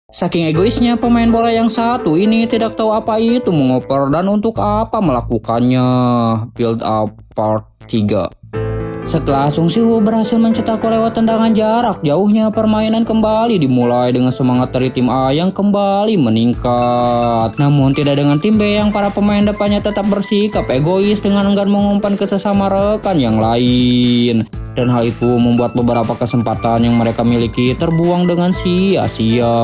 Saking egoisnya pemain bola yang satu ini tidak tahu apa itu mengoper dan untuk apa melakukannya. Build up part 3. Setelah Sung Si-woo berhasil mencetak gol lewat tendangan jarak jauhnya, permainan kembali dimulai dengan semangat dari tim A yang kembali meningkat. Namun tidak dengan tim B yang para pemain depannya tetap bersikap egois dengan enggan mengumpan ke sesama rekan yang lain. Dan hal itu membuat beberapa kesempatan yang mereka miliki terbuang dengan sia-sia.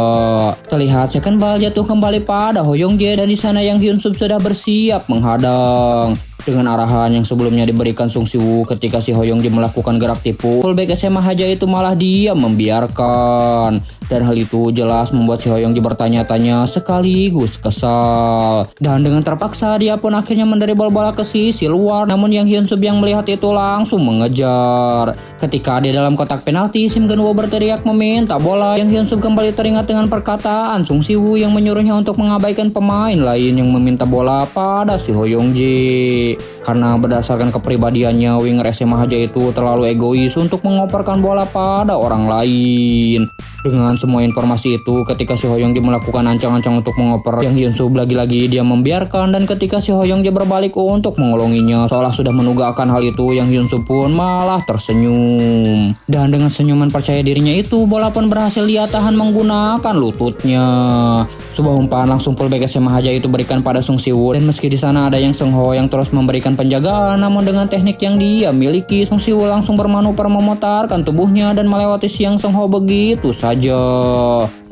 Terlihat second ball jatuh kembali pada Ho Young Jae dan di sana Yang Hyun Sub sudah bersiap menghadang. Dengan arahan yang sebelumnya diberikan Sung Si-woo ketika si Ho Young Jae melakukan gerak tipu, fullback SMA Haja itu malah diam membiarkan. Dan hal itu jelas membuat si Ho Young Jae bertanya-tanya sekaligus kesal. Dan dengan terpaksa dia pun akhirnya mendribble bola ke sisi luar, namun Yang Hyun Sub yang melihat itu langsung mengejar. Ketika di dalam kotak penalti, Sim Geun-woo berteriak meminta bola. Yang Hyun Sub kembali teringat dengan perkataan Sung Si-woo yang menyuruhnya untuk mengabaikan pemain lain yang meminta bola pada si Ho Young Jae. Karena berdasarkan kepribadiannya, winger SMA Haja itu terlalu egois untuk mengoperkan bola pada orang lain. Dengan semua informasi itu, ketika si Ho Young Jae melakukan ancang-ancang untuk mengoper, Yang Hyun Sub lagi-lagi dia membiarkan. Dan ketika si Ho Young Jae berbalik untuk mengolonginya, seolah sudah mendugakan hal itu, Yang Hyun Sub pun malah tersenyum. Dan dengan senyuman percaya dirinya itu, bola pun berhasil dia tahan menggunakan lututnya. Sebuah umpan langsung fullback SMA Haja itu berikan pada Sung Si-woo, dan meski di sana ada Yang Seung Ho yang terus memberikan penjagaan, namun dengan teknik yang dia miliki, Sung Si-woo langsung bermanuver memutarkan tubuhnya dan melewati si Yang Seung Ho begitu saja.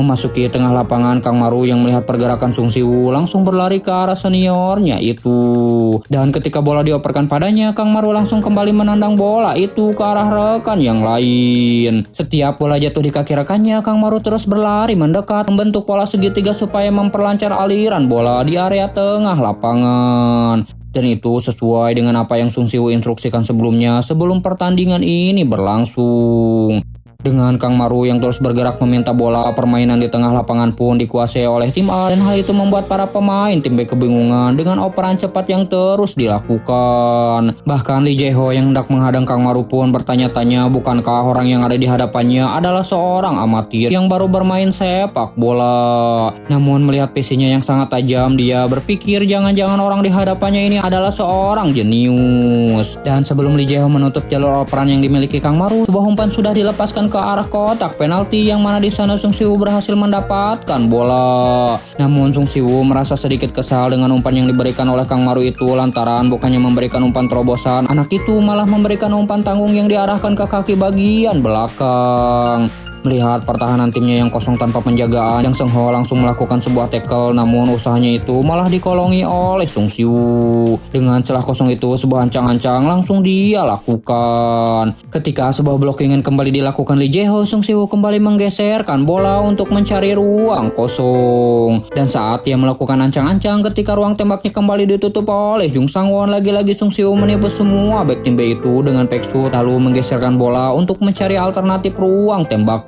Memasuki tengah lapangan, Kang Maru yang melihat pergerakan Sung Si-woo langsung berlari ke arah seniornya itu. Dan ketika bola dioperkan padanya, Kang Maru langsung kembali menendang bola itu ke arah rekan yang lain. Setiap bola jatuh di kaki rekannya, Kang Maru terus berlari mendekat membentuk pola segitiga supaya memperlancar aliran bola di area tengah lapangan. Dan itu sesuai dengan apa yang Sung Si-woo instruksikan sebelumnya sebelum pertandingan ini berlangsung. Dengan Kang Maru yang terus bergerak meminta bola, permainan di tengah lapangan pun dikuasai oleh tim A, dan hal itu membuat para pemain tim B kebingungan dengan operan cepat yang terus dilakukan. Bahkan Lee Jae-ho yang hendak menghadang Kang Maru pun bertanya-tanya bukankah orang yang ada di hadapannya adalah seorang amatir yang baru bermain sepak bola. Namun melihat visinya yang sangat tajam, dia berpikir jangan-jangan orang di hadapannya ini adalah seorang jenius. Dan sebelum Lee Jae-ho menutup jalur operan yang dimiliki Kang Maru, sebuah umpan sudah dilepaskan ke arah kotak penalti yang mana di sana Sung Si-woo berhasil mendapatkan bola. Namun Sung Si-woo merasa sedikit kesal dengan umpan yang diberikan oleh Kang Maru itu, lantaran bukannya memberikan umpan terobosan, anak itu malah memberikan umpan tanggung yang diarahkan ke kaki bagian belakang. Melihat pertahanan timnya yang kosong tanpa penjagaan, Yang Seung Ho langsung melakukan sebuah tackle, namun usahanya itu malah dikolongi oleh Sung Si-woo. Dengan celah kosong itu, sebuah ancang-ancang langsung dia lakukan. Ketika sebuah blockingan kembali dilakukan Lee Jae-ho, Sung Si-woo kembali menggeserkan bola untuk mencari ruang kosong. Dan saat dia melakukan ancang-ancang, ketika ruang tembaknya kembali ditutup oleh Jung Sang-won, lagi-lagi Sung Si-woo menipu semua back tim B itu dengan back shoot, lalu menggeserkan bola untuk mencari alternatif ruang tembak.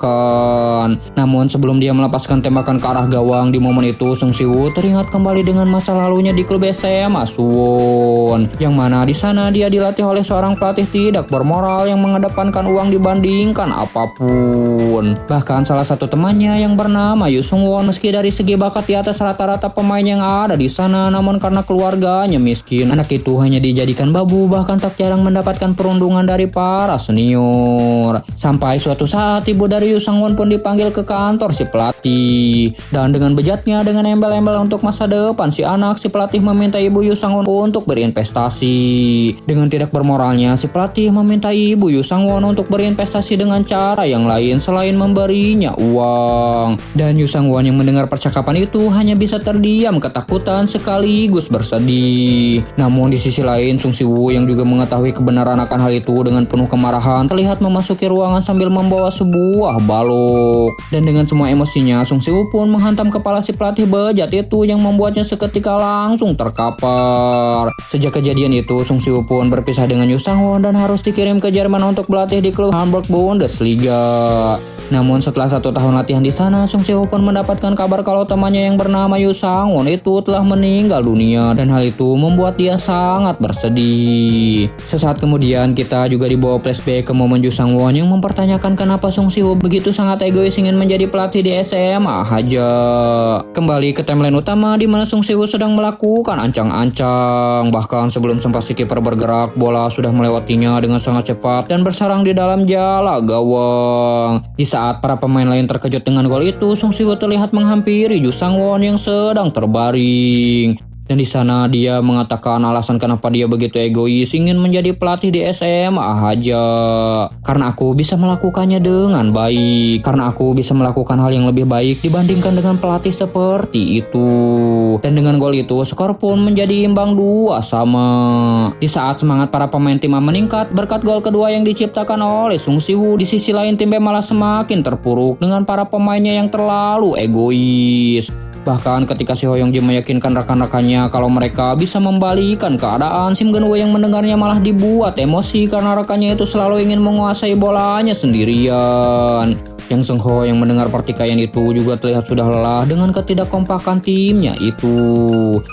Namun sebelum dia melepaskan tembakan ke arah gawang, di momen itu Sung Si-woo teringat kembali dengan masa lalunya di klub SMA Suwon, yang mana di sana dia dilatih oleh seorang pelatih tidak bermoral yang mengedepankan uang dibandingkan apapun. Bahkan salah satu temannya yang bernama Yu Sung-won, meski dari segi bakat di atas rata-rata pemain yang ada di sana, namun karena keluarganya miskin, anak itu hanya dijadikan babu, bahkan tak jarang mendapatkan perundungan dari para senior. Sampai suatu saat ibu dari Yu Sang-won pun dipanggil ke kantor si pelatih. Dan dengan bejatnya, dengan embel-embel untuk masa depan si anak, si pelatih meminta ibu Yu Sang-won untuk berinvestasi. Dengan tidak bermoralnya, si pelatih meminta ibu Yu Sang-won untuk berinvestasi dengan cara yang lain selain memberinya uang. Dan Yu Sang-won yang mendengar percakapan itu hanya bisa terdiam ketakutan sekaligus bersedih. Namun di sisi lain, Sung Si-woo yang juga mengetahui kebenaran akan hal itu dengan penuh kemarahan terlihat memasuki ruangan sambil membawa sebuah balok. Dan dengan semua emosinya, Sung Si-woo pun menghantam kepala si pelatih bejat itu yang membuatnya seketika langsung terkapar. Sejak kejadian itu, Sung Si-woo pun berpisah dengan Yu Sang-won dan harus dikirim ke Jerman untuk berlatih di klub Hamburg Bundesliga. Namun setelah 1 tahun latihan di sana, Sung Si-woo pun mendapatkan kabar kalau temannya yang bernama Yu Sang-won itu telah meninggal dunia, dan hal itu membuat dia sangat bersedih. Sesaat kemudian kita juga dibawa flashback ke momen Yu Sang-won yang mempertanyakan kenapa Sung Si-woo begitu begitu sangat egois ingin menjadi pelatih di SMA aja. Kembali ke timeline utama di mana Sung Si-woo sedang melakukan ancang-ancang. Bahkan sebelum sempat si kiper bergerak, bola sudah melewatinya dengan sangat cepat dan bersarang di dalam jala gawang. Di saat para pemain lain terkejut dengan gol itu, Sung Si-woo terlihat menghampiri Ju Sang-won yang sedang terbaring. Dan di sana dia mengatakan alasan kenapa dia begitu egois ingin menjadi pelatih di SMA aja. Karena aku bisa melakukannya dengan baik. Karena aku bisa melakukan hal yang lebih baik dibandingkan dengan pelatih seperti itu. Dan dengan gol itu skor pun menjadi imbang 2-2. Di saat semangat para pemain tim A meningkat berkat gol kedua yang diciptakan oleh Sung Si-woo, di sisi lain tim B malah semakin terpuruk dengan para pemainnya yang terlalu egois. Bahkan ketika Si Ho Young Ji meyakinkan rekan-rekannya kalau mereka bisa membalikan keadaan, Sim Geun Woo yang mendengarnya malah dibuat emosi karena rekannya itu selalu ingin menguasai bolanya sendirian. Yang Sung Ho yang mendengar pertikaian itu juga terlihat sudah lelah dengan ketidakkompakan timnya itu.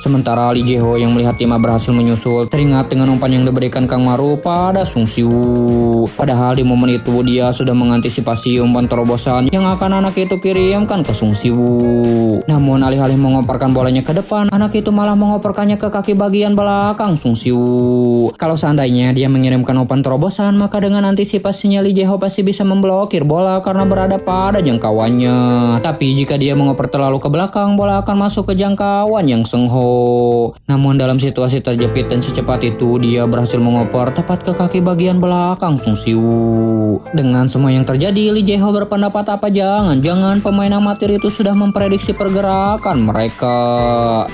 Sementara Lee Jae Ho yang melihat tim A berhasil menyusul teringat dengan umpan yang diberikan Kang Maru pada Sung Si-woo. Padahal di momen itu dia sudah mengantisipasi umpan terobosan yang akan anak itu kirimkan ke Sung Si-woo. Namun alih-alih mengoperkan bolanya ke depan, anak itu malah mengoperkannya ke kaki bagian belakang Sung Si-woo. Kalau seandainya dia mengirimkan umpan terobosan, maka dengan antisipasinya Lee Jae Ho pasti bisa memblokir bola karena berada pada jangkauannya. Tapi jika dia mengoper terlalu ke belakang, bola akan masuk ke jangkauan yang Sung Ho. Namun dalam situasi terjepit dan secepat itu, dia berhasil mengoper tepat ke kaki bagian belakang Sung Si-woo. Dengan semua yang terjadi, Lee Jae Ho berpendapat apa jangan-jangan pemain amatir itu sudah memprediksi pergerakan mereka.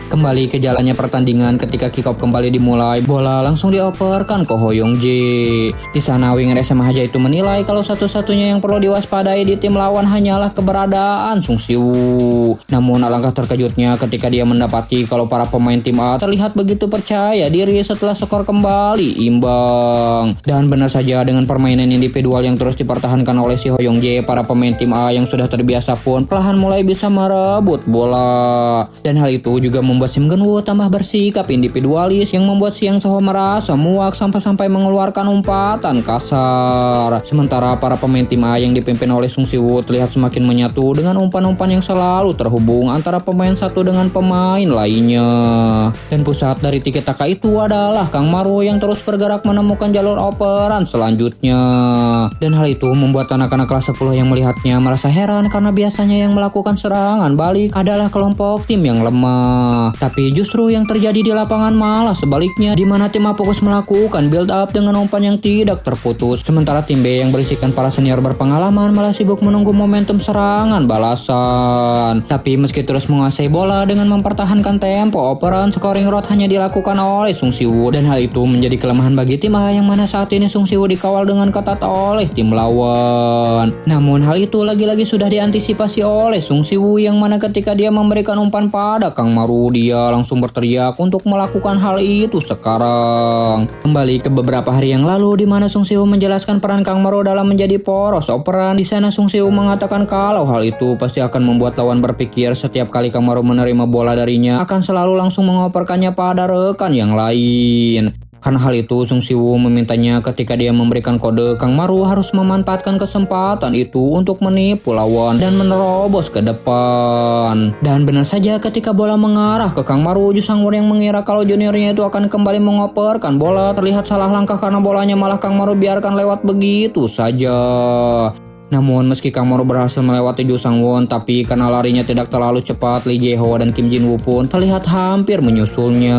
Kembali ke jalannya pertandingan ketika kick off kembali dimulai, bola langsung dioperkan ke Ho Young Ji. Di sana winger SMA Haja itu menilai kalau satu-satunya yang perlu diwaspadai di tim lawan hanyalah keberadaan Sung Si-woo. Namun alangkah terkejutnya ketika dia mendapati kalau para pemain tim A terlihat begitu percaya diri setelah skor kembali imbang. Dan benar saja dengan permainan individual yang terus dipertahankan oleh si Ho Young Jae, para pemain tim A yang sudah terbiasa pun perlahan mulai bisa merebut bola. Dan hal itu juga membuat Sim Geun Woo tambah bersikap individualis yang membuat Siang Seho merasa muak sampai-sampai mengeluarkan umpatan kasar. Sementara para pemain tim A yang dipimpin oleh Sung Si-woo terlihat semakin menyatu dengan umpan-umpan yang selalu terhubung antara pemain satu dengan pemain lainnya. Dan pusat dari tiki taka itu adalah Kang Maru yang terus bergerak menemukan jalur operan selanjutnya. Dan hal itu membuat anak-anak kelas 10 yang melihatnya merasa heran karena biasanya yang melakukan serangan balik adalah kelompok tim yang lemah. Tapi justru yang terjadi di lapangan malah sebaliknya, di mana tim A fokus melakukan build up dengan umpan yang tidak terputus. Sementara tim B yang berisikan para senior berpengalaman malah sibuk menunggu momentum serangan balasan. Tapi meski terus menguasai bola dengan mempertahankan tempo operan, scoring road hanya dilakukan oleh Sung Si-woo. Dan hal itu menjadi kelemahan bagi tim A yang mana saat ini Sung Si-woo dikawal dengan ketat oleh tim lawan. Namun hal itu lagi-lagi sudah diantisipasi oleh Sung Si-woo yang mana ketika dia memberikan umpan pada Kang Maru, dia langsung berteriak untuk melakukan hal itu sekarang. Kembali ke beberapa hari yang lalu di mana Sung Si-woo menjelaskan peran Kang Maru dalam menjadi poros operan. Di sana Sung Si-woo mengatakan kalau hal itu pasti akan membuat lawan berpikir setiap kali Kang Maru menerima bola darinya akan selalu langsung mengoperkannya pada rekan yang lain. Karena hal itu Sung Si-woo memintanya ketika dia memberikan kode, Kang Maru harus memanfaatkan kesempatan itu untuk menipu lawan dan menerobos ke depan. Dan benar saja ketika bola mengarah ke Kang Maru, Ju Sang-won yang mengira kalau juniornya itu akan kembali mengoperkan bola terlihat salah langkah karena bolanya malah Kang Maru biarkan lewat begitu saja. Namun meski Kang Maru berhasil melewati Ju Sang-won, tapi karena larinya tidak terlalu cepat, Lee Jae Ho dan Kim Jin Woo pun terlihat hampir menyusulnya.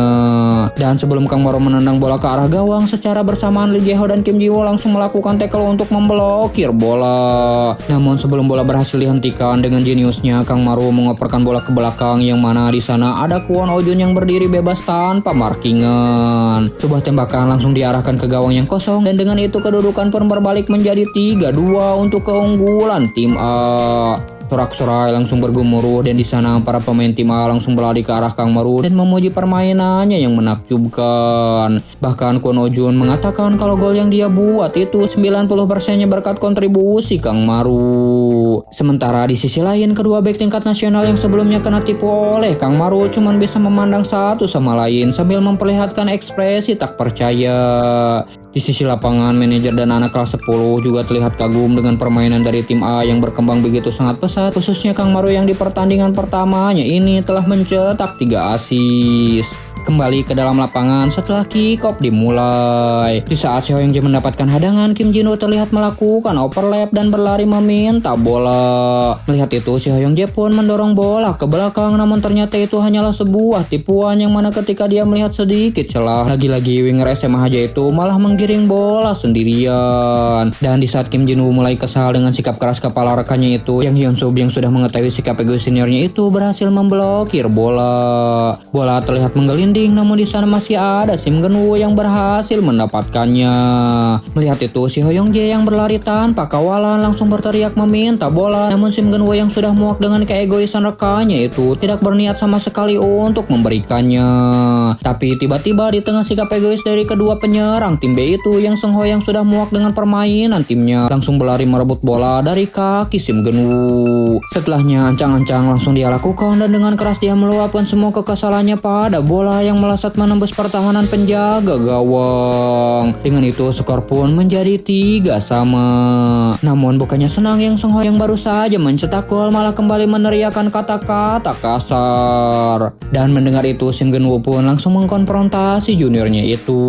Dan sebelum Kang Maru menendang bola ke arah gawang, secara bersamaan Lee Jae Ho dan Kim Jin Woo langsung melakukan tackle untuk memblokir bola. Namun sebelum bola berhasil dihentikan, dengan jeniusnya Kang Maru mengoperkan bola ke belakang yang mana di sana ada Kwon Oh Jun yang berdiri bebas tanpa markingan. Sebuah tembakan langsung diarahkan ke gawang yang kosong dan dengan itu kedudukan pun berbalik menjadi 3-2 untuk keunggulan tim A. Sorak-sorai langsung bergemuruh dan di sana para pemain tim A langsung berlari ke arah Kang Maru dan memuji permainannya yang menakjubkan. Bahkan Kwon Oh Jun mengatakan kalau gol yang dia buat itu 90%-nya berkat kontribusi Kang Maru. Sementara di sisi lain, kedua bek tingkat nasional yang sebelumnya kena tipu oleh Kang Maru cuman bisa memandang satu sama lain sambil memperlihatkan ekspresi tak percaya. Di sisi lapangan, manajer dan anak kelas 10 juga terlihat kagum dengan permainan dari tim A yang berkembang begitu sangat pesat, khususnya Kang Maru yang di pertandingan pertamanya ini telah mencetak 3 assist. Kembali ke dalam lapangan setelah kick off dimulai. Di saat Seo Young Jae mendapatkan hadangan, Kim Jin Woo terlihat melakukan overlap dan berlari meminta bola. Melihat itu, Seo Young Jae pun mendorong bola ke belakang, namun ternyata itu hanyalah sebuah tipuan yang mana ketika dia melihat sedikit celah, lagi-lagi winger SMA Haja itu malah menggiring bola sendirian. Dan di saat Kim Jin Woo mulai kesal dengan sikap keras kepala rekannya itu, Yang Hyun Sub yang sudah mengetahui sikap egois seniornya itu berhasil memblokir bola. Bola terlihat menggelinding, namun di sana masih ada Sim Geun Woo yang berhasil mendapatkannya. Melihat itu, si Ho Young Jae yang berlari tanpa kawalan langsung berteriak meminta bola, namun Sim Geun Woo yang sudah muak dengan keegoisan rekannya itu tidak berniat sama sekali untuk memberikannya. Tapi tiba-tiba di tengah sikap egois dari kedua penyerang tim B itu, Yang Seung Ho yang sudah muak dengan permainan timnya langsung berlari merebut bola dari kaki Sim Geun Woo. Setelahnya ancang-ancang langsung dia lakukan dan dengan keras dia meluapkan semua kekesalannya pada bola yang melesat menembus pertahanan penjaga gawang. Dengan itu skor pun menjadi 3-3. Namun bukannya senang, Yang Seung Ho yang baru saja mencetak gol malah kembali meneriakkan kata-kata kasar. Dan mendengar itu, Sim Geun Woo pun langsung mengkonfrontasi juniornya itu.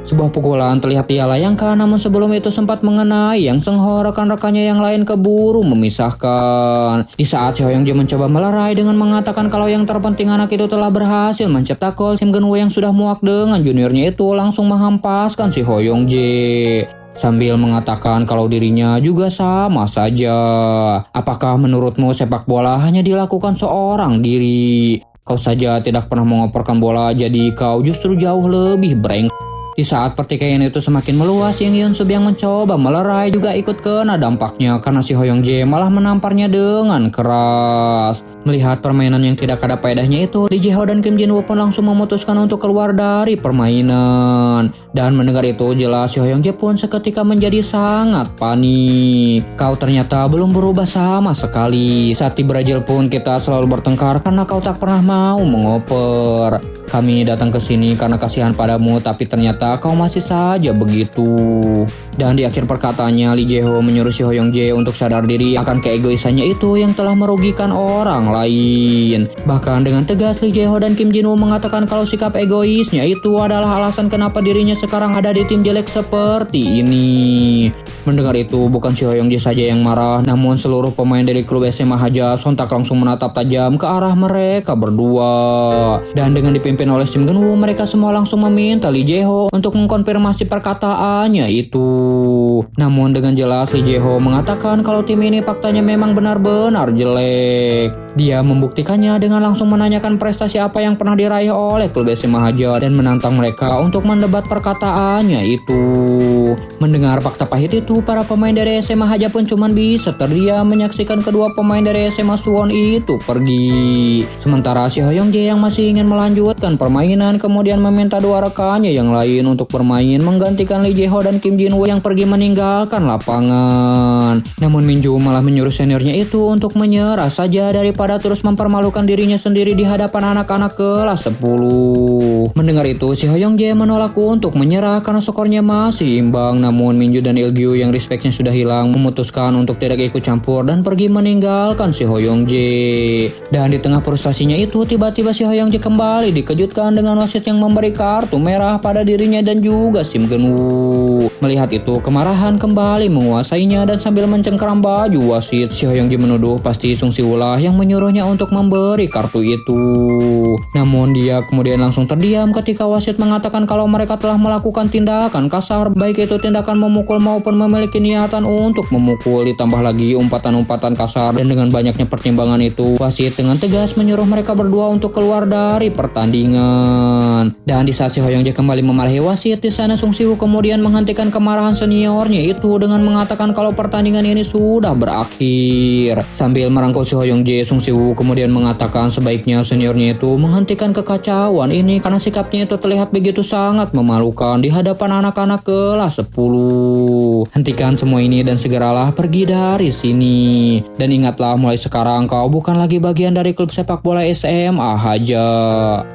Sebuah pukulan terlihat ia layangkan, namun sebelum itu sempat mengenai Yang Seung Ho, rekan-rekannya yang lain keburu memisahkan. Di saat Seo Young Jae mencoba melerai dengan mengatakan kalau yang terpenting anak itu telah berhasil mencetak gol, Sim Geun Woo yang sudah muak dengan juniornya itu langsung menghampaskan si Ho Young Jae sambil mengatakan kalau dirinya juga sama saja. Apakah menurutmu sepak bola hanya dilakukan seorang diri? Kau saja tidak pernah mengoperkan bola, jadi kau justru jauh lebih brengsek. Di saat pertikaian itu semakin meluas, Yang Hyun Sub yang mencoba melerai juga ikut kena dampaknya karena si Ho Young Jae malah menamparnya dengan keras. Melihat permainan yang tidak ada faedahnya itu, Lee Jae Ho dan Kim Jin Woo pun langsung memutuskan untuk keluar dari permainan. Dan mendengar itu jelas si Ho Young Jae pun seketika menjadi sangat panik. Kau ternyata belum berubah sama sekali. Saat di Brazil pun kita selalu bertengkar karena kau tak pernah mau mengoper. Kami datang ke sini karena kasihan padamu, tapi ternyata kau masih saja begitu. Dan di akhir perkataannya, Lee Jae Ho menyuruh si Ho Young Jae untuk sadar diri akan keegoisannya itu yang telah merugikan orang lain. Bahkan dengan tegas, Lee Jae Ho dan Kim Jin Woo mengatakan kalau sikap egoisnya itu adalah alasan kenapa dirinya sekarang ada di tim jelek seperti ini. Mendengar itu, bukan si Ho Young Jae saja yang marah, namun seluruh pemain dari klub SMA Haja sontak langsung menatap tajam ke arah mereka berdua. Dan dengan dipimpin oleh Sim Geun Woo, mereka semua langsung meminta Lee Jae Ho untuk mengkonfirmasi perkataannya itu. Namun dengan jelas Lee Jae Ho mengatakan kalau tim ini faktanya memang benar-benar jelek. Dia membuktikannya dengan langsung menanyakan prestasi apa yang pernah diraih oleh klub SMA Haja dan menantang mereka untuk mendebat perkataannya itu. Mendengar fakta pahit itu, para pemain dari SMA Haja pun cuman bisa terdiam menyaksikan kedua pemain dari SMA Suwon itu pergi. Sementara si Ho Young Jae yang masih ingin melanjutkan permainan kemudian meminta dua rekannya yang lain untuk bermain menggantikan Lee Jae Ho dan Kim Jin Woo yang pergi meninggalkan lapangan. Namun Min Joo malah menyuruh seniornya itu untuk menyerah saja daripada terus mempermalukan dirinya sendiri di hadapan anak-anak kelas 10. Mendengar itu, si Ho Young Jae menolak untuk menyerah karena skornya masih imbang. Namun Min Joo dan Il Gyu yang respeknya sudah hilang memutuskan untuk tidak ikut campur dan pergi meninggalkan si Ho Young Jae. Dan di tengah frustasinya itu, tiba-tiba si Ho Young Jae kembali dikejutkan dengan wasit yang memberi kartu merah pada dirinya dan juga Sim Geun Woo. Melihat itu, kemarahan kembali menguasainya dan sambil mencengkeram baju wasit, si Ho Young Jae menuduh pasti Sung Si Woo lah yang menyuruhnya untuk memberi kartu itu. Namun dia kemudian langsung terdiam ketika wasit mengatakan kalau mereka telah melakukan tindakan kasar, baik itu tindakan memukul maupun memiliki niatan untuk memukul, ditambah lagi umpatan-umpatan kasar. Dan dengan banyaknya pertimbangan itu, wasit dengan tegas menyuruh mereka berdua untuk keluar dari pertandingan. Dan di saat si Ho Young Jae kembali memarahi wasit, di sana Sung Si Woo kemudian menghentikan kemarahan seniornya itu dengan mengatakan kalau pertandingan ini sudah berakhir. Sambil merangkul si Ho Young Jae, Sung Si Woo kemudian mengatakan sebaiknya seniornya itu menghentikan kekacauan ini karena sikapnya itu terlihat begitu sangat memalukan di hadapan anak-anak kelas 10. Hentikan semua ini dan segeralah pergi dari sini. Dan ingatlah, mulai sekarang kau bukan lagi bagian dari klub sepak bola SMA Haja.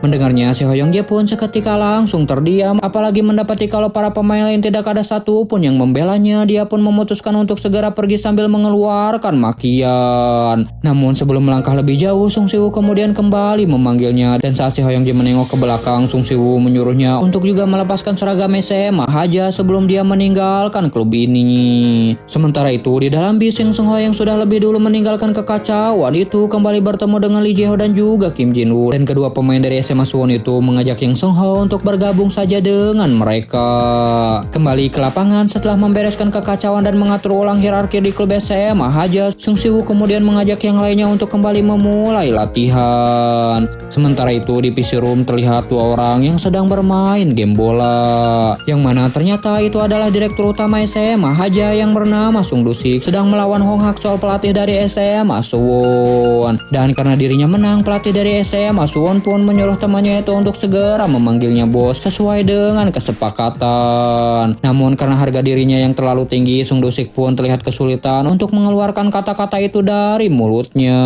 Mendengar Mendengarnya, si Hoyong Jae pun seketika langsung terdiam, apalagi mendapati kalau para pemain lain tidak ada satupun yang membelanya. Dia pun memutuskan untuk segera pergi sambil mengeluarkan makian. Namun sebelum melangkah lebih jauh, Sung Si-woo kemudian kembali memanggilnya, dan saat si Hoyong Jae menengok ke belakang, Sung Si-woo menyuruhnya untuk juga melepaskan seragam SMA Haja sebelum dia meninggalkan klub ini. Sementara itu di dalam bis, Sung Ho yang sudah lebih dulu meninggalkan kekacauan itu kembali bertemu dengan Lee Jae-ho dan juga Kim Jin-woo, dan kedua pemain dari SMA Suwon itu mengajak Yang Sung Ho untuk bergabung saja dengan mereka. Kembali ke lapangan setelah membereskan kekacauan dan mengatur ulang hierarki di klub SMA Haja, Sung Si-woo kemudian mengajak yang lainnya untuk kembali memulai latihan. Sementara itu di PC Room terlihat dua orang yang sedang bermain game bola, yang mana ternyata itu adalah direktur utama SMA Haja yang bernama Sung Do-sik sedang melawan Hong Hak-sol, pelatih dari SMA Suwon. Dan karena dirinya menang, pelatih dari SMA Suwon pun menyuruh temannya itu untuk segera memanggilnya bos sesuai dengan kesepakatan. Namun karena harga dirinya yang terlalu tinggi, Sung Do-sik pun terlihat kesulitan untuk mengeluarkan kata-kata itu dari mulutnya.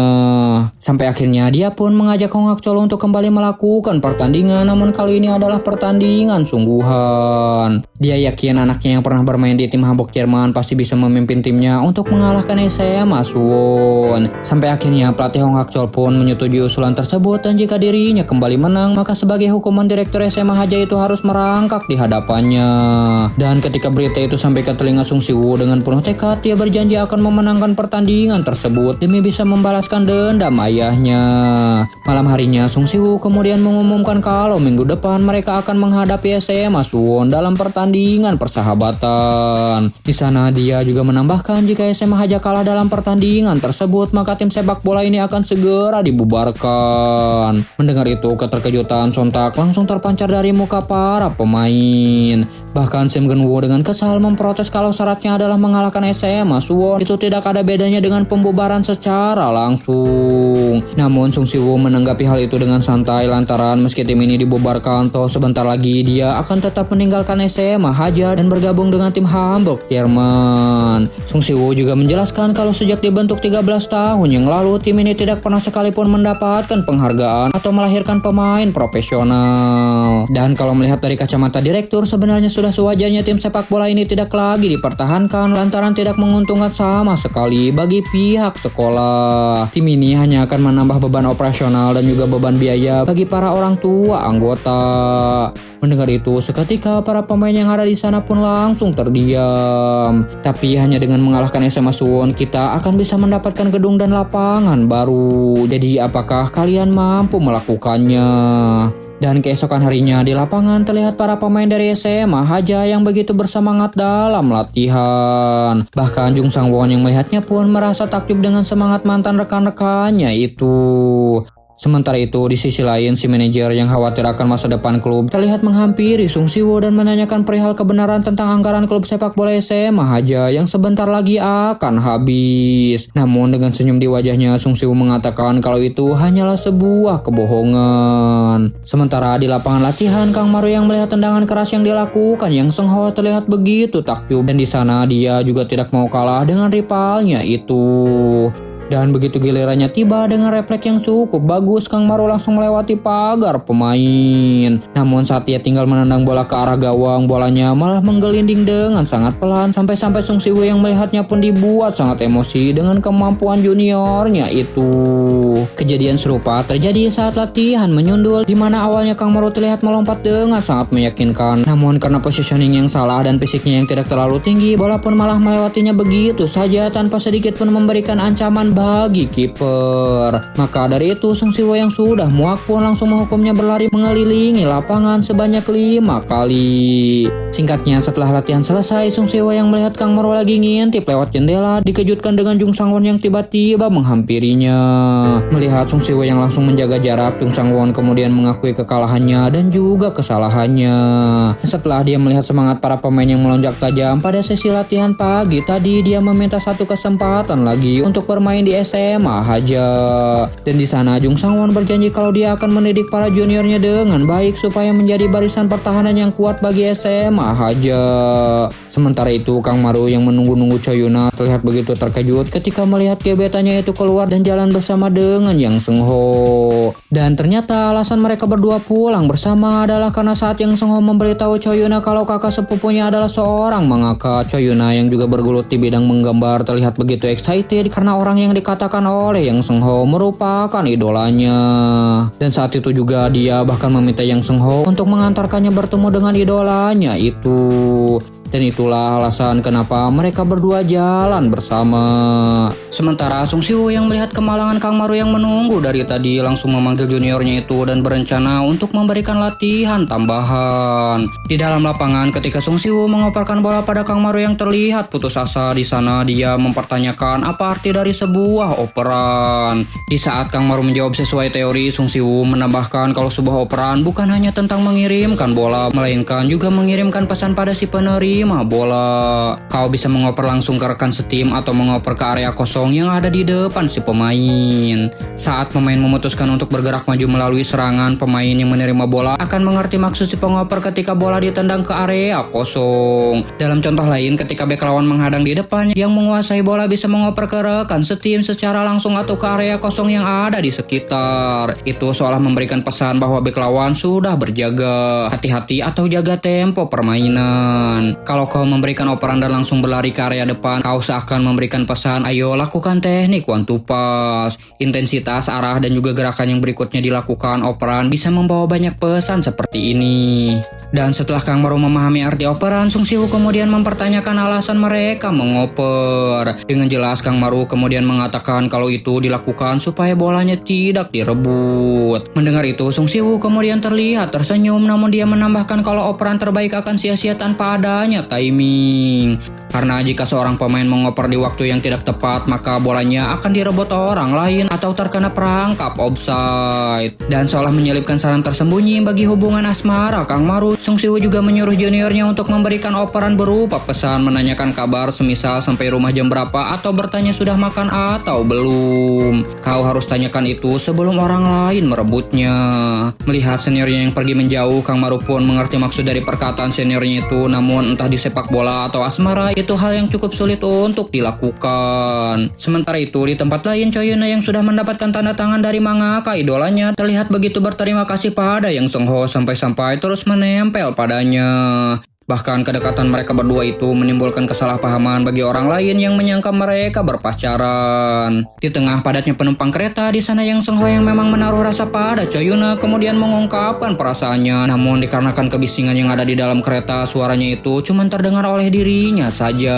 Sampai akhirnya dia pun mengajak Hong Hak-sol untuk kembali melakukan pertandingan, namun kali ini adalah pertandingan sungguhan. Dia yakin anaknya yang pernah bermain di tim Hamburg Jerman pasti bisa memimpin timnya untuk mengalahkan SMA Suwon. Sampai akhirnya pelatih Hong Hak-sol pun menyetujui usulan tersebut, dan jika dirinya kembali menang, maka sebagai hukuman direktur SMA Haja itu harus merangkak di hadapannya. Dan ketika berita itu sampai ke telinga Sung Si-woo, dengan penuh tekad dia berjanji akan memenangkan pertandingan tersebut demi bisa membalaskan dendam ayahnya. Malam harinya Sung Si-woo kemudian mengumumkan kalau minggu depan mereka akan menghadapi SMA Suwon dalam pertandingan persahabatan. Di sana dia juga menambahkan jika SMA Haja kalah dalam pertandingan tersebut, maka tim sepak bola ini akan segera dibubarkan. Mendengar itu, keterkejutan sontak langsung terpancar dari muka para pemain. Bahkan Sim Geun-woo dengan kesal memprotes kalau syaratnya adalah mengalahkan SMA Suwon. Itu tidak ada bedanya dengan pembubaran secara langsung. Namun Sung Si-woo menanggapi hal itu dengan santai lantaran meski tim ini dibubarkan, toh sebentar lagi dia akan tetap meninggalkan SMA Haja dan bergabung dengan tim Hamburg Jerman. Sung Si-woo juga menjelaskan kalau sejak dibentuk 13 tahun yang lalu, tim ini tidak pernah sekalipun mendapatkan penghargaan atau melahirkan pemain profesional. Dan kalau melihat dari kacamata direktur, sebenarnya sudah sewajarnya tim sepak bola ini tidak lagi dipertahankan lantaran tidak menguntungkan sama sekali bagi pihak sekolah. Tim ini hanya akan menambah beban operasional dan juga beban biaya bagi para orang tua anggota. Mendengar itu, seketika para pemain yang ada di sana pun langsung terdiam. Tapi hanya dengan mengalahkan SMA Suwon, kita akan bisa mendapatkan gedung dan lapangan baru. Jadi apakah kalian mampu melakukannya? Dan keesokan harinya di lapangan terlihat para pemain dari SMA Haja yang begitu bersemangat dalam latihan. Bahkan Jung Sang-won yang melihatnya pun merasa takjub dengan semangat mantan rekan-rekannya itu. Sementara itu di sisi lain, si manajer yang khawatir akan masa depan klub terlihat menghampiri Sung Si-woo dan menanyakan perihal kebenaran tentang anggaran klub sepak bola SMA Haja yang sebentar lagi akan habis. Namun dengan senyum di wajahnya, Sung Si-woo mengatakan kalau itu hanyalah sebuah kebohongan. Sementara di lapangan latihan, Kang Maru yang melihat tendangan keras yang dilakukan Yang Sung Ho terlihat begitu takjub, dan di sana dia juga tidak mau kalah dengan rivalnya itu. Dan begitu gilirannya tiba dengan refleks yang cukup bagus, Kang Maru langsung melewati pagar pemain. Namun saat dia tinggal menendang bola ke arah gawang, bolanya malah menggelinding dengan sangat pelan sampai-sampai Sung Si-woo yang melihatnya pun dibuat sangat emosi dengan kemampuan juniornya itu. Kejadian serupa terjadi saat latihan menyundul, di mana awalnya Kang Maru terlihat melompat dengan sangat meyakinkan. Namun karena positioning yang salah dan fisiknya yang tidak terlalu tinggi, bola pun malah melewatinya begitu saja tanpa sedikit pun memberikan ancaman bagi kiper. Maka dari itu Sung Si-woo yang sudah muak pun langsung menghukumnya berlari mengelilingi lapangan sebanyak 5 kali. Singkatnya, setelah latihan selesai, Sung Si-woo yang melihat Kang Maru lagi ngintip lewat jendela dikejutkan dengan Jung Sang-won yang tiba-tiba menghampirinya. Melihat Sung Si-woo yang langsung menjaga jarak, Jung Sang-won kemudian mengakui kekalahannya dan juga kesalahannya. Setelah dia melihat semangat para pemain yang melonjak tajam pada sesi latihan pagi tadi, dia meminta satu kesempatan lagi untuk bermain di SMA Haja. Dan di sana Jung Sang-won berjanji kalau dia akan mendidik para juniornya dengan baik supaya menjadi barisan pertahanan yang kuat bagi SMA Haja. Sementara itu Kang Maru yang menunggu-nunggu Choyuna terlihat begitu terkejut ketika melihat gebetannya itu keluar dan jalan bersama dengan Yang Seung Ho. Dan ternyata alasan mereka berdua pulang bersama adalah karena saat Yang Seung Ho memberitahu Choyuna kalau kakak sepupunya adalah seorang mangaka, Choyuna yang juga bergelut di bidang menggambar terlihat begitu excited karena orang yang dikatakan oleh Yang Seung Ho merupakan idolanya. Dan saat itu juga dia bahkan meminta Yang Seung Ho untuk mengantarkannya bertemu dengan idolanya itu. Dan itulah alasan kenapa mereka berdua jalan bersama. Sementara Sung Si Woo yang melihat kemalangan Kang Maru yang menunggu dari tadi langsung memanggil juniornya itu dan berencana untuk memberikan latihan tambahan. Di dalam lapangan ketika Sung Si Woo mengoperkan bola pada Kang Maru yang terlihat putus asa, di sana dia mempertanyakan apa arti dari sebuah operan. Di saat Kang Maru menjawab sesuai teori, Sung Si Woo menambahkan kalau sebuah operan bukan hanya tentang mengirimkan bola, melainkan juga mengirimkan pesan pada si penerima bola. Kau bisa mengoper langsung ke rekan setim atau mengoper ke area kosong yang ada di depan si pemain. Saat pemain memutuskan untuk bergerak maju melalui serangan, pemain yang menerima bola akan mengerti maksud si pengoper ketika bola ditendang ke area kosong. Dalam contoh lain, ketika bek lawan menghadang di depan, yang menguasai bola bisa mengoper ke rekan setim secara langsung atau ke area kosong yang ada di sekitar. Itu seolah memberikan pesan bahwa bek lawan sudah berjaga, hati-hati atau jaga tempo permainan. Kalau kau memberikan operan dan langsung berlari ke area depan, kau seakan memberikan pesan, ayo lakukan teknik one two pass. Intensitas, arah, dan juga gerakan yang berikutnya dilakukan operan bisa membawa banyak pesan seperti ini. Dan setelah Kang Maru memahami arti operan, Sung Si Woo kemudian mempertanyakan alasan mereka mengoper. Dengan jelas Kang Maru kemudian mengatakan kalau itu dilakukan supaya bolanya tidak direbut. Mendengar itu, Sung Si Woo kemudian terlihat tersenyum, namun dia menambahkan kalau operan terbaik akan sia-sia tanpa adanya timing. Karena jika seorang pemain mengoper di waktu yang tidak tepat, maka bolanya akan direbut orang lain atau terkena perangkap offside. Dan seolah menyelipkan saran tersembunyi bagi hubungan asmara Kang Maru, Sung Si Woo juga menyuruh juniornya untuk memberikan operan berupa pesan, menanyakan kabar semisal sampai rumah jam berapa atau bertanya sudah makan atau belum. Kau harus tanyakan itu sebelum orang lain merebutnya. Melihat seniornya yang pergi menjauh, Kang Maru pun mengerti maksud dari perkataan seniornya itu, namun entah di sepak bola atau asmara, itu hal yang cukup sulit untuk dilakukan. Sementara itu, di tempat lain, Choyuna yang sudah mendapatkan tanda tangan dari mangaka idolanya terlihat begitu berterima kasih pada Yang Seung Ho sampai-sampai terus menempel padanya. Bahkan kedekatan mereka berdua itu menimbulkan kesalahpahaman bagi orang lain yang menyangka mereka berpacaran. Di tengah padatnya penumpang kereta, di sana Yang Seung Ho yang memang menaruh rasa pada Choyuna kemudian mengungkapkan perasaannya. Namun dikarenakan kebisingan yang ada di dalam kereta, suaranya itu cuma terdengar oleh dirinya saja.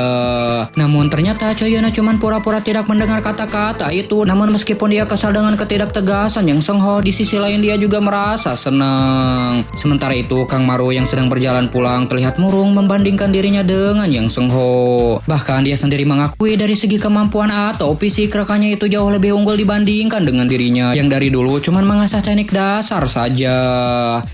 Namun ternyata Choyuna cuma pura-pura tidak mendengar kata-kata itu. Namun meskipun dia kesal dengan ketidaktegasan Yang Seung Ho, di sisi lain dia juga merasa senang. Sementara itu Kang Maru yang sedang berjalan pulang terlihat murung membandingkan dirinya dengan Yang Seung Ho. Bahkan dia sendiri mengakui dari segi kemampuan atau fisik rekannya itu jauh lebih unggul dibandingkan dengan dirinya yang dari dulu cuma mengasah teknik dasar saja.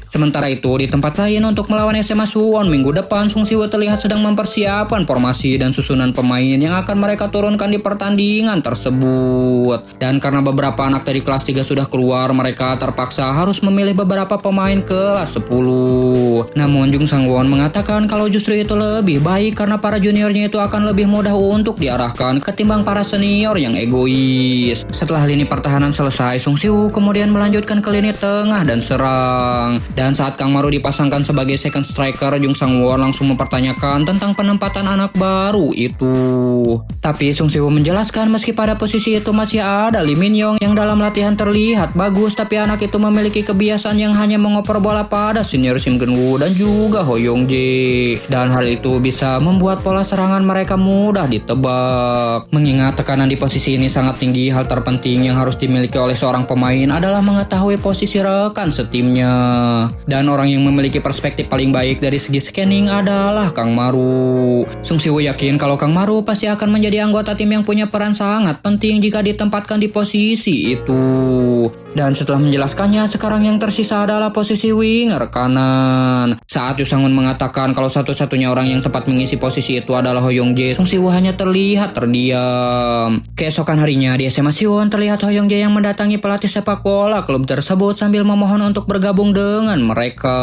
Sementara itu di tempat lain untuk melawan SMA Suwon minggu depan, Sung Si Woo terlihat sedang mempersiapkan formasi dan susunan pemain yang akan mereka turunkan di pertandingan tersebut. Dan karena beberapa anak dari kelas 3 sudah keluar, mereka terpaksa harus memilih beberapa pemain kelas 10. Namun Jung Sang Won mengatakan kalau justru itu lebih baik karena para juniornya itu akan lebih mudah untuk diarahkan ketimbang para senior yang egois. Setelah lini pertahanan selesai, Sung Si Woo kemudian melanjutkan ke lini tengah dan serang. Dan saat Kang Maru dipasangkan sebagai second striker, Jung Sang Won langsung mempertanyakan tentang penempatan anak baru itu. Tapi Sung Si Woo menjelaskan meski pada posisi itu masih ada Lee Min Yong yang dalam latihan terlihat bagus, tapi anak itu memiliki kebiasaan yang hanya mengoper bola pada senior Sim Geun Woo dan juga Ho Young Jae. Dan hal itu bisa membuat pola serangan mereka mudah ditebak. Mengingat tekanan di posisi ini sangat tinggi, hal terpenting yang harus dimiliki oleh seorang pemain adalah mengetahui posisi rekan setimnya. Dan orang yang memiliki perspektif paling baik dari segi scanning adalah Kang Maru. Sung Si Woo yakin kalau Kang Maru pasti akan menjadi anggota tim yang punya peran sangat penting jika ditempatkan di posisi itu. Dan setelah menjelaskannya, sekarang yang tersisa adalah posisi winger kanan. Saat Yu Sang-un mengatakan kalau satu-satunya orang yang tepat mengisi posisi itu adalah Ho Young-jae, Sung Si-woo hanya terlihat terdiam. Keesokan harinya di SMA Siwon terlihat Ho Young-jae yang mendatangi pelatih sepak bola klub tersebut sambil memohon untuk bergabung dengan mereka.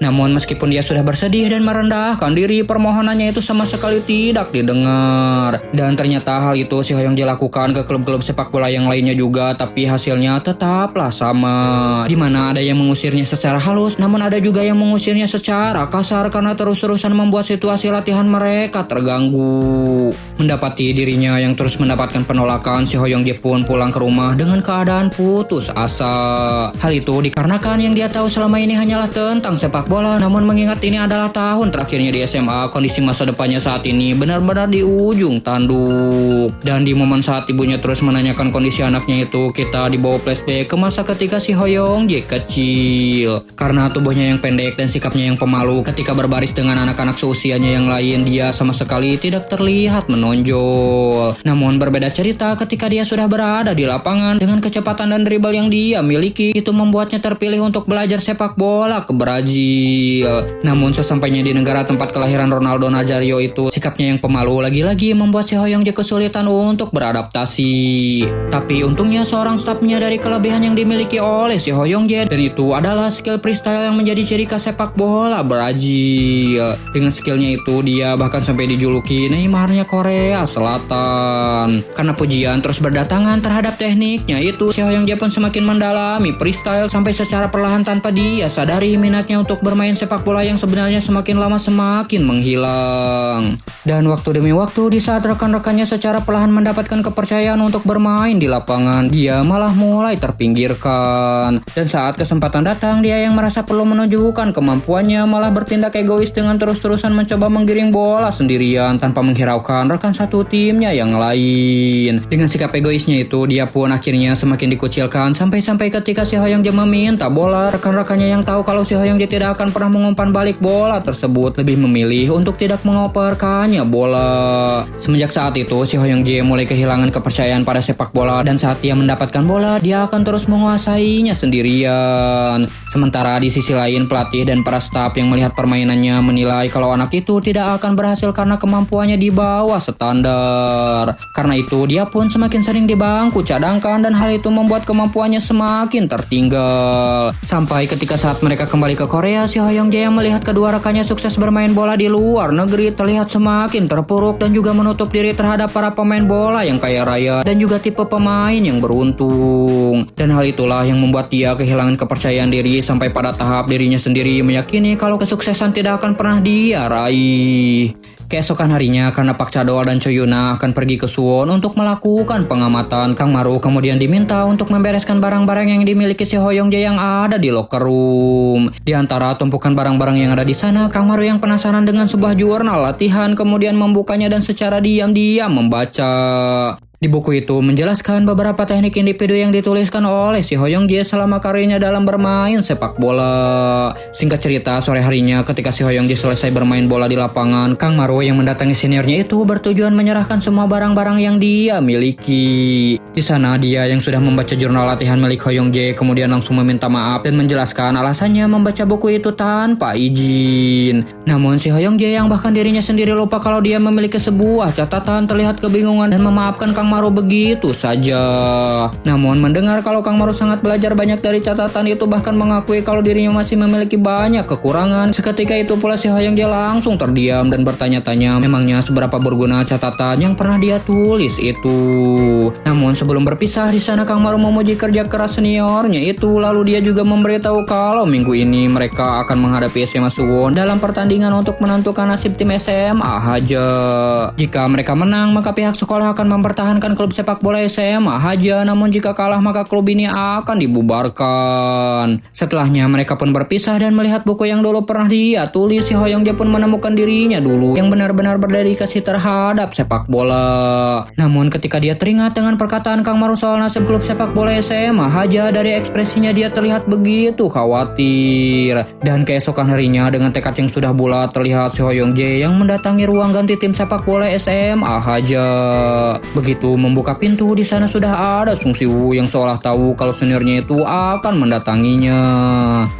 Namun meskipun dia sudah bersedih dan merendahkan diri, permohonannya itu sama sekali tidak didengar. Dan ternyata hal itu si Ho Young-jae lakukan ke klub-klub sepak bola yang lainnya juga, tapi hasilnya tetaplah sama. Dimana ada yang mengusirnya secara halus, namun ada juga yang mengusirnya secara kasar karena terus-terusan membuat situasi latihan mereka terganggu. Mendapati dirinya yang terus mendapatkan penolakan, si Ho Young-jae pun pulang ke rumah dengan keadaan putus asa. Hal itu dikarenakan yang dia tahu selama ini hanyalah tentang sepak bola, namun mengingat ini adalah tahun terakhirnya di SMA, kondisi masa depannya saat ini benar-benar di ujung tanduk. Dan di momen saat ibunya terus menanyakan kondisi anaknya itu, kita dibawa flashback ke masa ketika si Ho Young-jae kecil. Karena tubuhnya yang pendek dan sikapnya yang pemalu, ketika berbaris dengan anak-anak seusianya yang lain, dia sama sekali tidak terlihat menonjol. Namun berbeda cerita ketika dia sudah berada di lapangan, dengan kecepatan dan dribble yang dia miliki, itu membuatnya terpilih untuk belajar sepak bola ke Brazil. Namun sesampainya di negara tempat kelahiran Ronaldo Nazario itu, sikapnya yang pemalu lagi-lagi membuat si Ho Young-jae kesulitan untuk beradaptasi. Tapi untungnya seorang staf menyadari kelebihan yang dimiliki oleh si Ho Young-jae, dan itu adalah skill freestyle yang menjadi ciri khas sepak bola Brazil. Dengan skillnya itu, dia bahkan sampai dijuluki Neymarnya Korea Selatan. Karena pujian terus berdatangan terhadap tekniknya itu, si Ho Young-jae pun semakin mendalami freestyle sampai secara perlahan tanpa dia sadari minatnya untuk bermain sepak bola yang sebenarnya semakin lama semakin menghilang. Dan waktu demi waktu, di saat rekan-rekannya secara perlahan mendapatkan kepercayaan untuk bermain di lapangan, dia malah mulai terpinggirkan. Dan saat kesempatan datang, dia yang merasa perlu menunjukkan kemampuannya malah bertindak egois dengan terus-terusan mencoba menggiring bola sendirian tanpa menghiraukan rekan satu timnya yang lain. Dengan sikap egoisnya itu, dia pun akhirnya semakin dikucilkan sampai-sampai ketika si Ho Young-jae meminta bola, rekan-rekannya yang tahu kalau si Ho Young-jae tidak akan pernah mengumpan balik bola tersebut lebih memilih untuk tidak mengoperkannya bola. Semenjak saat itu, si Ho Young-jae mulai kehilangan kepercayaan pada sepak bola, dan saat dia mendapatkan bola, dia akan terus menguasainya sendirian. Sementara di sisi lain, pelatih dan para staf yang melihat permainannya menilai kalau anak itu tidak akan berhasil karena kemampuannya di bawah standar. Karena itu, dia pun semakin sering di bangku cadangkan, dan hal itu membuat kemampuannya semakin tertinggal. Sampai ketika saat mereka kembali ke Korea, si Ho Young-jae yang melihat kedua rekannya sukses bermain bola di luar negeri terlihat semakin terpuruk dan juga menutup diri terhadap para pemain bola yang kaya raya dan juga tipe pemain yang beruntung. Dan hal itulah yang membuat dia kehilangan kepercayaan diri sampai pada tahap dirinya sendiri meyakini kalau kesuksesan tidak akan pernah dia raih. Keesokan harinya, karena Pak Cha-dol dan Cho Yuna akan pergi ke Suwon untuk melakukan pengamatan, Kang Maru kemudian diminta untuk membereskan barang-barang yang dimiliki si Ho Young-jae yang ada di locker room. Di antara tumpukan barang-barang yang ada di sana, Kang Maru yang penasaran dengan sebuah jurnal latihan kemudian membukanya dan secara diam-diam membaca. Di buku itu menjelaskan beberapa teknik individu yang dituliskan oleh si Ho Young-jae selama karirnya dalam bermain sepak bola. Singkat cerita, sore harinya ketika si Ho Young-jae selesai bermain bola di lapangan, Kang Maru yang mendatangi seniornya itu bertujuan menyerahkan semua barang-barang yang dia miliki. Di sana dia yang sudah membaca jurnal latihan milik Ho Young-jae kemudian langsung meminta maaf dan menjelaskan alasannya membaca buku itu tanpa izin. Namun si Ho Young-jae yang bahkan dirinya sendiri lupa kalau dia memiliki sebuah catatan terlihat kebingungan dan memaafkan Kang Maru begitu saja. Namun mendengar kalau Kang Maru sangat belajar banyak dari catatan itu, bahkan mengakui kalau dirinya masih memiliki banyak kekurangan, seketika itu pula si Ho Young-jae langsung terdiam dan bertanya-tanya memangnya seberapa berguna catatan yang pernah dia tulis itu. Namun sebelum berpisah, di sana Kang Maru memuji kerja keras seniornya itu, lalu dia juga memberitahu kalau minggu ini mereka akan menghadapi SMA Suwon dalam pertandingan untuk menentukan nasib tim SMA Haja. Jika mereka menang, maka pihak sekolah akan mempertahankan klub sepak bola SMA Haja, namun jika kalah maka klub ini akan dibubarkan. Setelahnya mereka pun berpisah dan melihat buku yang dulu pernah dia tulis, si Ho Young-jae pun menemukan dirinya dulu yang benar-benar berdedikasi terhadap sepak bola. Namun ketika dia teringat dengan perkataan Kang Maru soal nasib klub sepak bola SMA Haja, dari ekspresinya dia terlihat begitu khawatir. Dan keesokan harinya dengan tekad yang sudah bulat, terlihat si Ho Young-jae yang mendatangi ruang ganti tim sepak bola SMA Haja. Begitu itu membuka pintu. Di sana sudah ada Sung Si-woo yang seolah tahu kalau seniornya itu akan mendatanginya.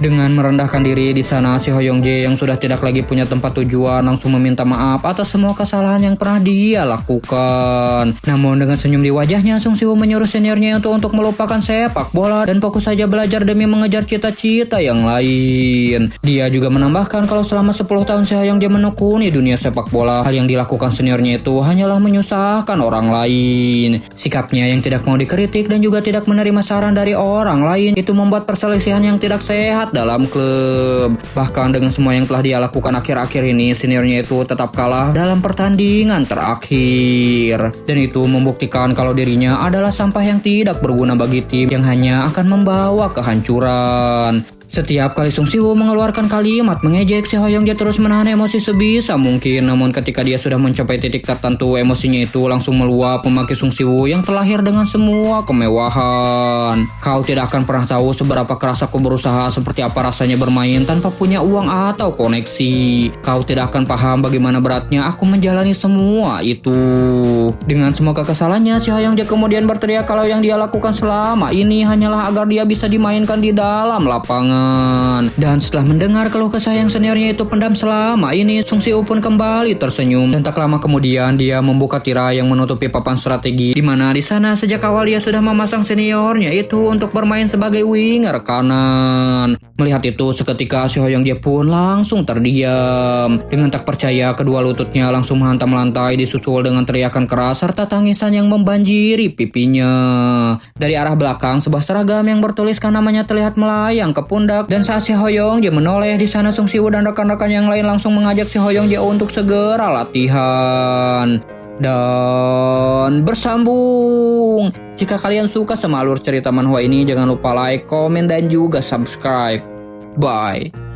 Dengan merendahkan diri di sana, si Ho Young Jae yang sudah tidak lagi punya tempat tujuan langsung meminta maaf atas semua kesalahan yang pernah dia lakukan. Namun dengan senyum di wajahnya, Sung Si-woo menyuruh seniornya untuk melupakan sepak bola dan fokus saja belajar demi mengejar cita-cita yang lain. Dia juga menambahkan kalau selama 10 tahun si Ho Young Jae menekuni dunia sepak bola, hal yang dilakukan seniornya itu hanyalah menyusahkan orang lain. Sikapnya yang tidak mau dikritik dan juga tidak menerima saran dari orang lain itu membuat perselisihan yang tidak sehat dalam klub. Bahkan dengan semua yang telah dia lakukan akhir-akhir ini, seniornya itu tetap kalah dalam pertandingan terakhir. Dan itu membuktikan kalau dirinya adalah sampah yang tidak berguna bagi tim yang hanya akan membawa kehancuran. Setiap kali Sung Si-woo mengeluarkan kalimat mengejek, si Ho Young Jae terus menahan emosi sebisa mungkin. Namun ketika dia sudah mencapai titik tertentu, emosinya itu langsung meluap memaki Sung Si-woo yang terlahir dengan semua kemewahan. Kau tidak akan pernah tahu seberapa keras aku berusaha, seperti apa rasanya bermain tanpa punya uang atau koneksi. Kau tidak akan paham bagaimana beratnya aku menjalani semua itu. Dengan semua kekesalannya, si Ho Young Jae kemudian berteriak kalau yang dia lakukan selama ini hanyalah agar dia bisa dimainkan di dalam lapangan. Dan setelah mendengar keluh kesah yang seniornya itu pendam selama ini, Sung Si-woo pun kembali tersenyum. Dan tak lama kemudian dia membuka tirai yang menutupi papan strategi, di mana di sana sejak awal dia sudah memasang seniornya itu untuk bermain sebagai winger kanan. Melihat itu seketika si Ho Young Jae pun langsung terdiam. Dengan tak percaya, kedua lututnya langsung menghantam lantai disusul dengan teriakan keras serta tangisan yang membanjiri pipinya. Dari arah belakang sebuah seragam yang bertuliskan namanya terlihat melayang ke pundak. Dan saat si Ho Young Jae menoleh, di sana Sung Si-woo dan rekan-rekan yang lain langsung mengajak si Ho Young Jae untuk segera latihan. Dan bersambung. Jika kalian suka sama alur cerita manhwa ini, jangan lupa like, komen, dan juga subscribe. Bye.